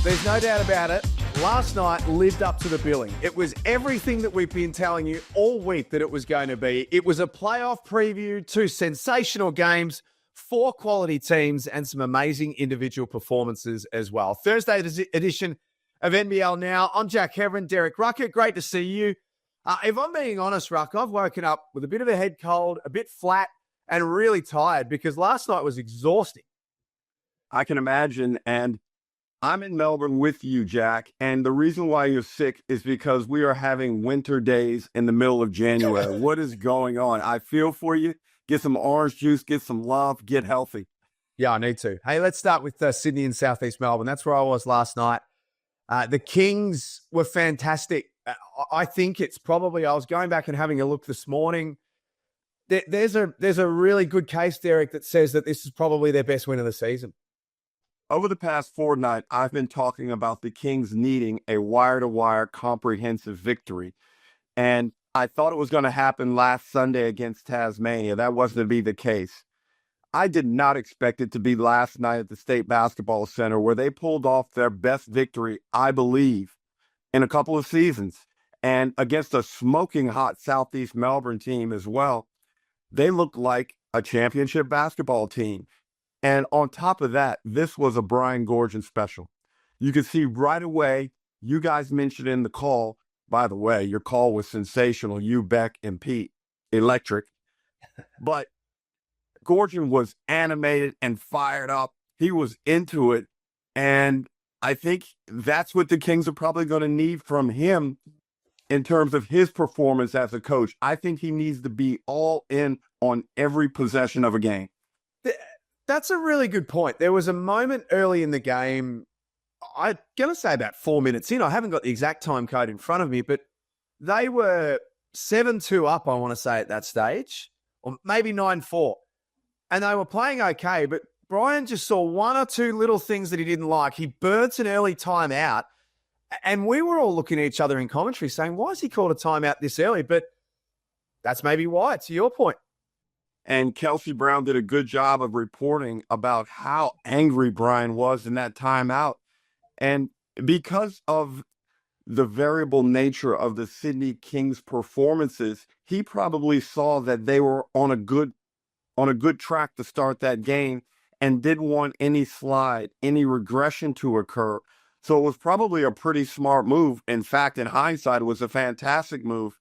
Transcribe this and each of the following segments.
There's no doubt about it. Last night lived up to the billing. It was everything that we've been telling you all week that it was going to be. It was a playoff preview, 2 sensational games, 4 quality teams, and some amazing individual performances as well. Thursday's edition of NBL Now. I'm Jack Heverin, Derek Rucker. Great to see you. If I'm being honest, Ruck, I've woken up with a bit of a head cold, a bit flat, and really tired because last night was exhausting. I can imagine, and I'm in Melbourne with you, Jack, and the reason why you're sick is because we are having winter days in the middle of January. What is going on? I feel for you. Get some orange juice, get some love, get healthy. Yeah, I need to. Hey, let's start with Sydney and Southeast Melbourne. That's where I was last night. The Kings were fantastic. I think it's probably, I was going back and having a look this morning. There's a really good case, Derek, that says that this is probably their best win of the season. Over the past fortnight, I've been talking about the Kings needing a wire-to-wire comprehensive victory. And I thought it was going to happen last Sunday against Tasmania. That wasn't to be the case. I did not expect it to be last night at the State Basketball Center where they pulled off their best victory, I believe, in a couple of seasons. And against a smoking hot Southeast Melbourne team as well. They looked like a championship basketball team. And on top of that, this was a Brian Goorjian special. You could see right away, you guys mentioned in the call, by the way, your call was sensational, you, Beck, and Pete, electric. But Goorjian was animated and fired up. He was into it. And I think that's what the Kings are probably going to need from him in terms of his performance as a coach. I think he needs to be all in on every possession of a game. That's a really good point. There was a moment early in the game, I'm going to say about 4 minutes in. I haven't got the exact time code in front of me, but they were 7-2 up, I want to say, at that stage, or maybe 9-4. And they were playing okay, but Brian just saw 1 or 2 little things that he didn't like. He burnt an early timeout, and we were all looking at each other in commentary saying, why has he called a timeout this early? But that's maybe why, to your point. And Kelsey Brown did a good job of reporting about how angry Brian was in that timeout. And because of the variable nature of the Sydney Kings performances, he probably saw that they were on a good track to start that game and didn't want any slide, any regression to occur. So it was probably a pretty smart move. In fact, in hindsight, it was a fantastic move.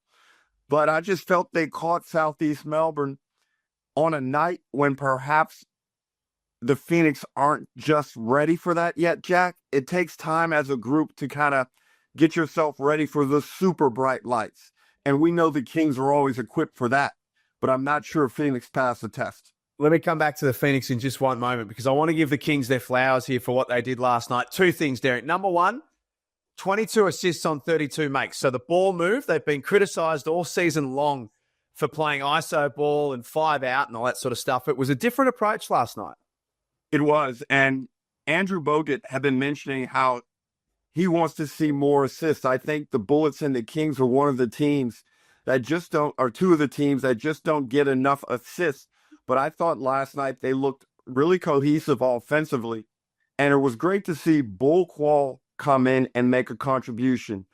But I just felt they caught Southeast Melbourne on a night when perhaps the Phoenix aren't just ready for that yet, Jack. It takes time as a group to kind of get yourself ready for the super bright lights. And we know the Kings are always equipped for that. But I'm not sure Phoenix passed the test. Let me come back to the Phoenix in just one moment because I want to give the Kings their flowers here for what they did last night. 2 things, Derek. Number 1, 22 assists on 32 makes. So the ball moved. They've been criticised all season long for playing ISO ball and 5 out and all that sort of stuff. It was a different approach last night. It was. And Andrew Bogut had been mentioning how he wants to see more assists. I think the Bullets and the Kings are one of the teams that just don't, or 2 of the teams that just don't get enough assists. But I thought last night they looked really cohesive offensively. And it was great to see Bullquall come in and make a contribution.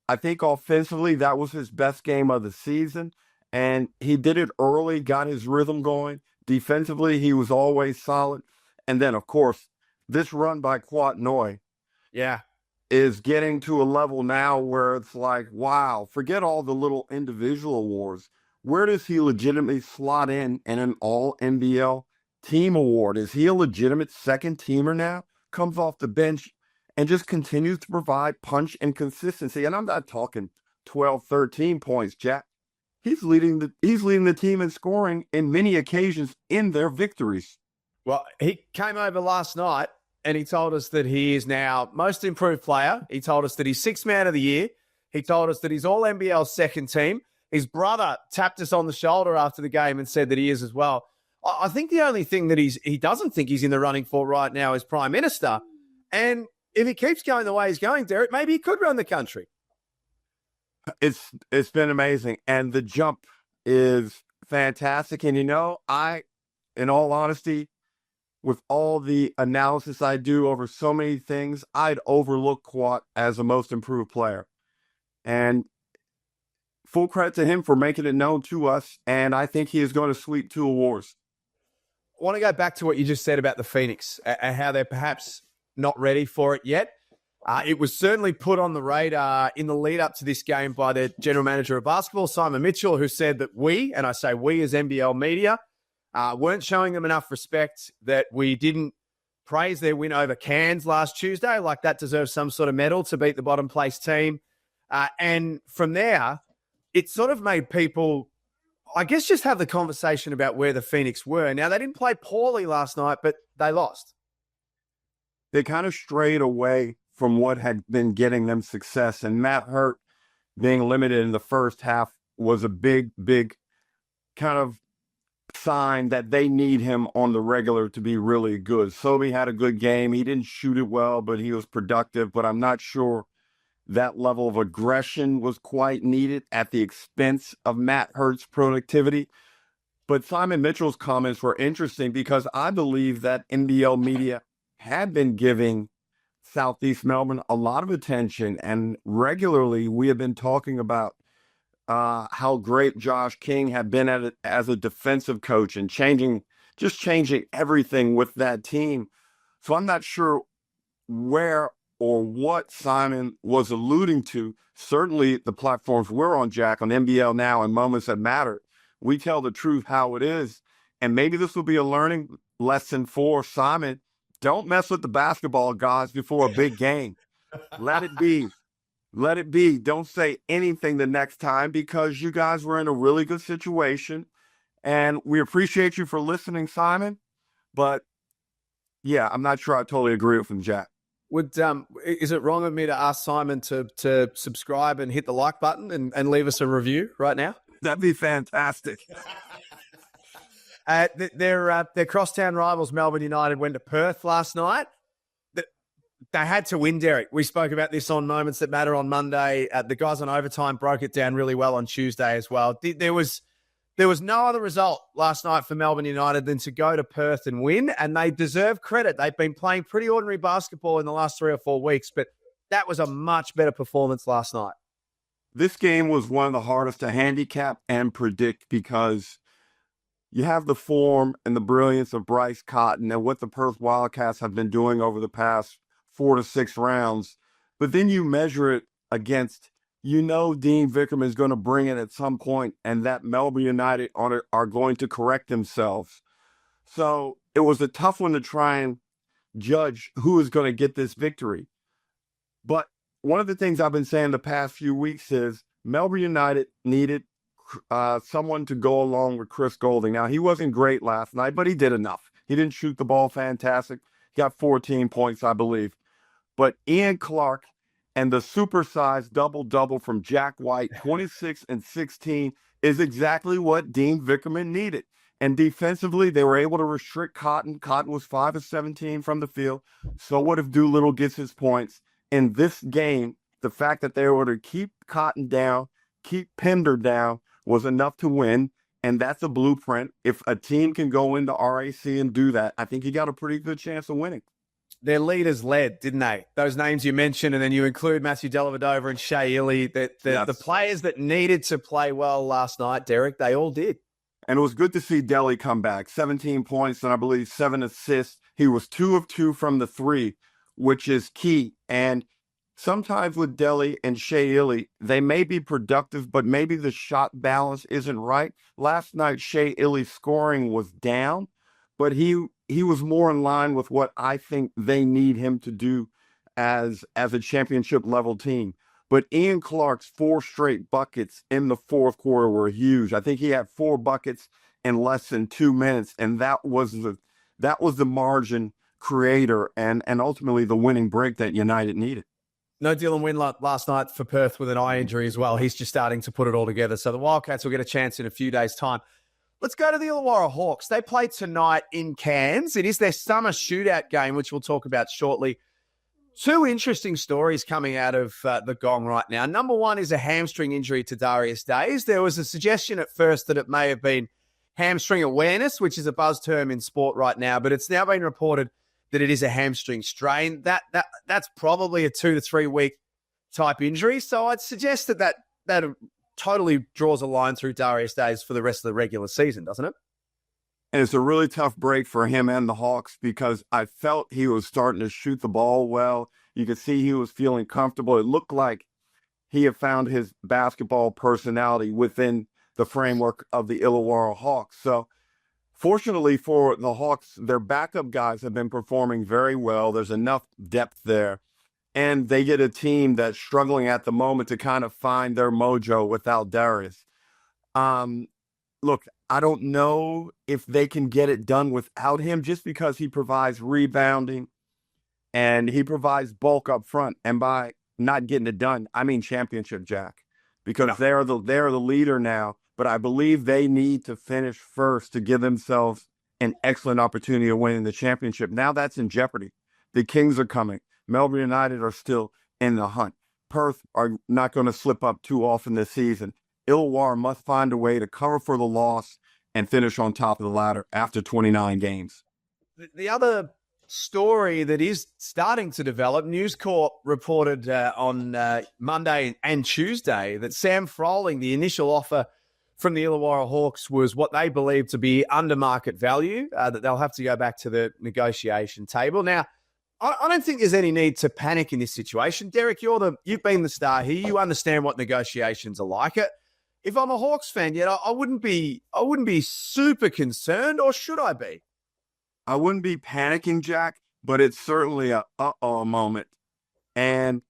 I think offensively that was his best game of the season. And he did it early, got his rhythm going. Defensively, he was always solid. And then, of course, this run by Kouat Noi is getting to a level now where it's like, wow, forget all the little individual awards. Where does he legitimately slot in an all-NBL team award? Is he a legitimate second teamer now? Comes off the bench and just continues to provide punch and consistency. And I'm not talking 12, 13 points, Jack. He's leading the team in scoring in many occasions in their victories. Well, he came over last night and he told us that he is now most improved player. He told us that he's 6th man of the year. He told us that he's all NBL second team. His brother tapped us on the shoulder after the game and said that he is as well. I think the only thing that he doesn't think he's in the running for right now is Prime Minister. And if he keeps going the way he's going, Derek, maybe he could run the country. It's been amazing. And the jump is fantastic. And, in all honesty, with all the analysis I do over so many things, I'd overlook Kouat as the most improved player. And full credit to him for making it known to us, and I think he is going to sweep 2 awards. I want to go back to what you just said about the Phoenix and how they're perhaps not ready for it yet. It was certainly put on the radar in the lead up to this game by the general manager of basketball, Simon Mitchell, who said that we, and I say we as NBL media, weren't showing them enough respect, that we didn't praise their win over Cairns last Tuesday, like that deserves some sort of medal to beat the bottom place team. And from there, it sort of made people, I guess, just have the conversation about where the Phoenix were. Now, they didn't play poorly last night, but they lost. They kind of strayed away from what had been getting them success. And Matt Hurt being limited in the first half was a big, big kind of sign that they need him on the regular to be really good. Sobey had a good game. He didn't shoot it well, but he was productive. But I'm not sure that level of aggression was quite needed at the expense of Matt Hurt's productivity. But Simon Mitchell's comments were interesting because I believe that NBL media had been giving Southeast Melbourne a lot of attention, and regularly we have been talking about how great Josh King had been at it as a defensive coach and changing everything with that team. So I'm not sure where or what Simon was alluding to. Certainly the platforms we're on, Jack, on NBL Now and Moments That Matter, we tell the truth how it is. And maybe this will be a learning lesson for Simon. Don't mess with the basketball gods before a big game. Let it be. Let it be. Don't say anything the next time, because you guys were in a really good situation. And we appreciate you for listening, Simon. But yeah, I'm not sure I totally agree with him, Jack. Is it wrong of me to ask Simon to subscribe and hit the like button and leave us a review right now? That'd be fantastic. Their crosstown rivals, Melbourne United, went to Perth last night. They had to win, Derek. We spoke about this on Moments That Matter on Monday. The guys on Overtime broke it down really well on Tuesday as well. There was no other result last night for Melbourne United than to go to Perth and win, and they deserve credit. They've been playing pretty ordinary basketball in the last 3 or 4 weeks, but that was a much better performance last night. This game was one of the hardest to handicap and predict because you have the form and the brilliance of Bryce Cotton and what the Perth Wildcats have been doing over the past 4 to 6 rounds. But then you measure it against, Dean Vickerman is going to bring it at some point, and that Melbourne United are going to correct themselves. So it was a tough one to try and judge who is going to get this victory. But one of the things I've been saying the past few weeks is Melbourne United needed someone to go along with Chris Golding. Now, he wasn't great last night, but he did enough. He didn't shoot the ball fantastic. He got 14 points, I believe. But Ian Clark and the supersized double-double from Jack White, 26 and 16, is exactly what Dean Vickerman needed. And defensively, they were able to restrict Cotton. Cotton was 5 of 17 from the field. So what if Doolittle gets his points? In this game, the fact that they were able to keep Cotton down, keep Pender down, was enough to win. And that's a blueprint. If a team can go into RAC and do that, I think you got a pretty good chance of winning. Their leaders led, didn't they? Those names you mentioned, and then you include Matthew Dellavedova and Shea Illy. The players that needed to play well last night, Derek, they all did. And it was good to see Delly come back. 17 points and I believe 7 assists. He was 2 of 2 from the 3, which is key. And sometimes with Delly and Shea Illy, they may be productive, but maybe the shot balance isn't right. Last night, Shea Illy's scoring was down, but he was more in line with what I think they need him to do as a championship level team. But Ian Clark's 4 straight buckets in the fourth quarter were huge. I think he had 4 buckets in less than 2 minutes, and that was the margin creator and ultimately the winning break that United needed. No Dylan Winlott last night for Perth with an eye injury as well. He's just starting to put it all together. So the Wildcats will get a chance in a few days' time. Let's go to the Illawarra Hawks. They play tonight in Cairns. It is their summer shootout game, which we'll talk about shortly. 2 interesting stories coming out of the Gong right now. Number one is a hamstring injury to Darius Days. There was a suggestion at first that it may have been hamstring awareness, which is a buzz term in sport right now, but it's now been reported that it is a hamstring strain. That's probably a 2 to 3 week type injury. So I'd suggest that totally draws a line through Darius Days for the rest of the regular season, doesn't it? And it's a really tough break for him and the Hawks because I felt he was starting to shoot the ball well. You could see he was feeling comfortable. It looked like he had found his basketball personality within the framework of the Illawarra Hawks. So fortunately for the Hawks, their backup guys have been performing very well. There's enough depth there. And they get a team that's struggling at the moment to kind of find their mojo without Darius. Look, I don't know if they can get it done without him just because he provides rebounding and he provides bulk up front. And by not getting it done, I mean championship, Jack, because they're the leader now. But I believe they need to finish first to give themselves an excellent opportunity of winning the championship. Now that's in jeopardy. The Kings are coming. Melbourne United are still in the hunt. Perth are not going to slip up too often this season. Illawarra must find a way to cover for the loss and finish on top of the ladder after 29 games. The other story that is starting to develop, News Corp reported on Monday and Tuesday that Sam Froling, the initial offer from the Illawarra Hawks, was what they believe to be under market value, that they'll have to go back to the negotiation table. Now, I don't think there's any need to panic in this situation. Derek, you've been the star here. You understand what negotiations are like. If I'm a Hawks fan, I wouldn't be super concerned, or should I be? I wouldn't be panicking, Jack, but it's certainly a uh-oh moment. And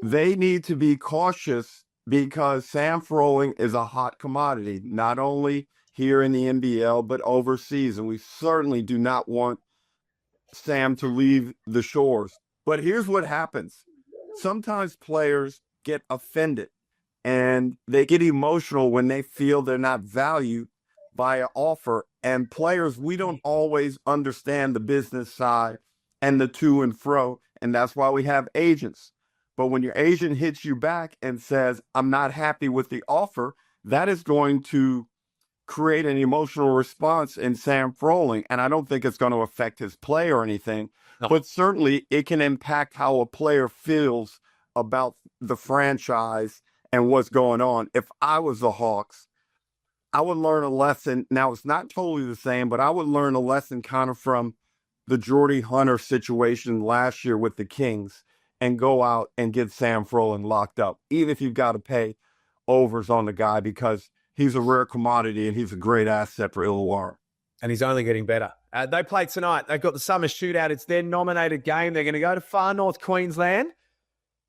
they need to be cautious because Sam Froling is a hot commodity, not only here in the NBL, but overseas. And we certainly do not want Sam to leave the shores. But here's what happens. Sometimes players get offended and they get emotional when they feel they're not valued by an offer. And players, we don't always understand the business side and the to and fro. And that's why we have agents. But when your agent hits you back and says, I'm not happy with the offer, that is going to create an emotional response in Sam Froling. And I don't think it's going to affect his play or anything, but certainly it can impact how a player feels about the franchise and what's going on. If I was the Hawks, I would learn a lesson. Now, it's not totally the same, but I would learn a lesson kind of from the Jordy Hunter situation last year with the Kings and go out and get Sam Froling locked up, even if you've got to pay overs on the guy, because he's a rare commodity and he's a great asset for Illawarra. And he's only getting better. They play tonight. They've got the summer shootout. It's their nominated game. They're going to go to far north Queensland,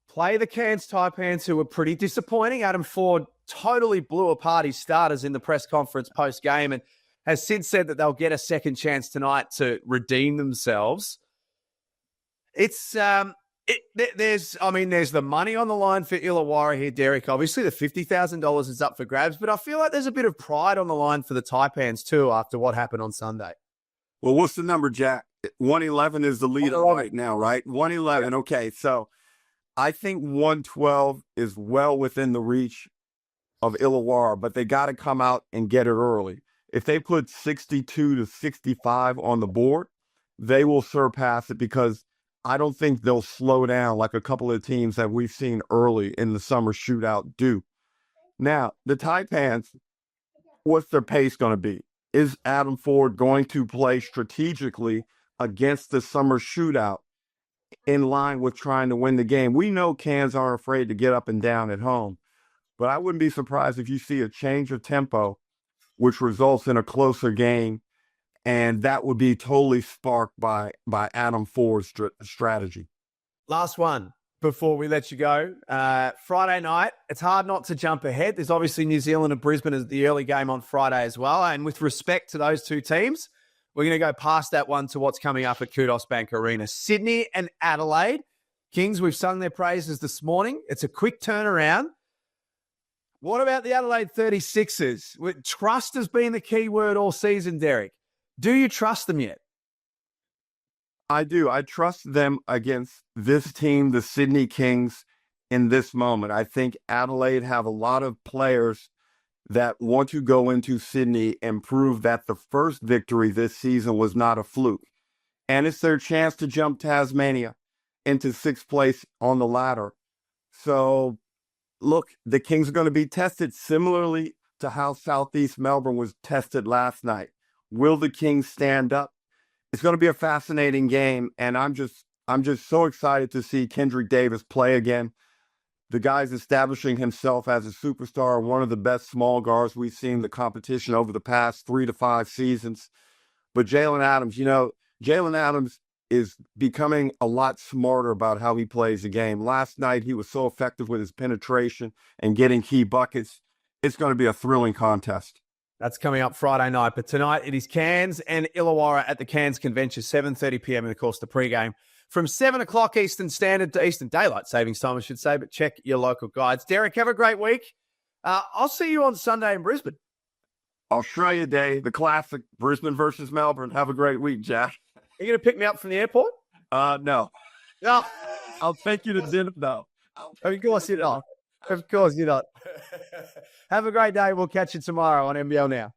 play the Cairns Taipans, who were pretty disappointing. Adam Ford totally blew apart his starters in the press conference post-game and has since said that they'll get a second chance tonight to redeem themselves. There's the money on the line for Illawarra here, Derek. Obviously, the $50,000 is up for grabs, but I feel like there's a bit of pride on the line for the Taipans too after what happened on Sunday. Well, what's the number, Jack? 111 is the leader right now, right? 111. Yeah. Okay, so I think 112 is well within the reach of Illawarra, but they got to come out and get it early. If they put 62 to 65 on the board, they will surpass it, because I don't think they'll slow down like a couple of teams that we've seen early in the summer shootout do. Now, the Taipans, what's their pace going to be? Is Adam Ford going to play strategically against the summer shootout in line with trying to win the game? We know Cairns aren't afraid to get up and down at home, but I wouldn't be surprised if you see a change of tempo, which results in a closer game. And that would be totally sparked by Adam Ford's strategy. Last one before we let you go. Friday night, it's hard not to jump ahead. There's obviously New Zealand and Brisbane as the early game on Friday as well. And with respect to those two teams, we're going to go past that one to what's coming up at Kudos Bank Arena. Sydney and Adelaide. Kings, we've sung their praises this morning. It's a quick turnaround. What about the Adelaide 36ers? Trust has been the key word all season, Derek. Do you trust them yet? I do. I trust them against this team, the Sydney Kings, in this moment. I think Adelaide have a lot of players that want to go into Sydney and prove that the first victory this season was not a fluke. And it's their chance to jump Tasmania into sixth place on the ladder. So, look, the Kings are going to be tested similarly to how Southeast Melbourne was tested last night. Will the Kings stand up? It's going to be a fascinating game, and I'm just so excited to see Kendrick Davis play again. The guy's establishing himself as a superstar, one of the best small guards we've seen in the competition over the past 3 to 5 seasons. But Jalen Adams is becoming a lot smarter about how he plays the game. Last night, he was so effective with his penetration and getting key buckets. It's going to be a thrilling contest. That's coming up Friday night. But tonight, it is Cairns and Illawarra at the Cairns Convention, 7:30 p.m. and, of course, the pregame from 7 o'clock Eastern Standard to Eastern Daylight Savings Time, I should say. But check your local guides. Derek, have a great week. I'll see you on Sunday in Brisbane. Australia Day, the classic, Brisbane versus Melbourne. Have a great week, Jack. Are you going to pick me up from the airport? No. No. I'll take you to dinner, though. Of course you're not. Of course you're not. Have a great day. We'll catch you tomorrow on NBL Now.